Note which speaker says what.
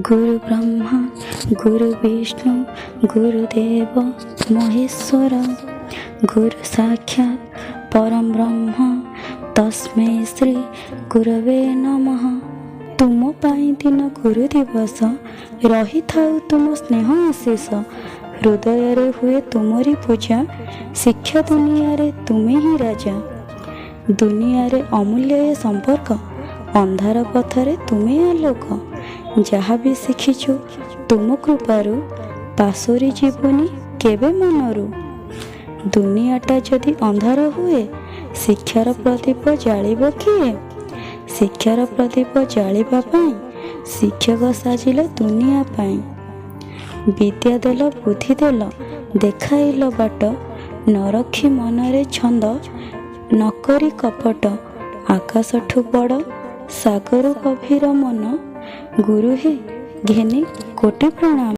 Speaker 1: गुरु ब्रह्मा गुरु विष्णु गुरुदेव महेश्वर गुरु साक्षात् परम ब्रह्म तस्मै श्री गुरवे नमः। तुम पाई दिन गुरु दिवस रही थाउ तुम स्नेह आशीष। हृदय रे हुए तुमरी पूजा शिक्षा दुनिया रे तुम्हें ही राजा। दुनिया रे अमूल्य ये संपर्क अंधार पथरे तुम्हें आलोक। जहाँ भी शिखिछु तुम कृपारू पासोरी जीवनी केबे मनरू। दुनियाटा जदि अंधार हुए शिक्षार प्रदीप जालिब किए। शिक्षार प्रदीप जालिबा पाई शिक्षक साजिले दुनिया पाई। विद्या देल बुद्धि देल देखाइल बाट न रखी मनरे छंद न करी कपट। आकाशठु बड़ सागर गभीर मन गुरु हे घेनी कोटि प्रणाम।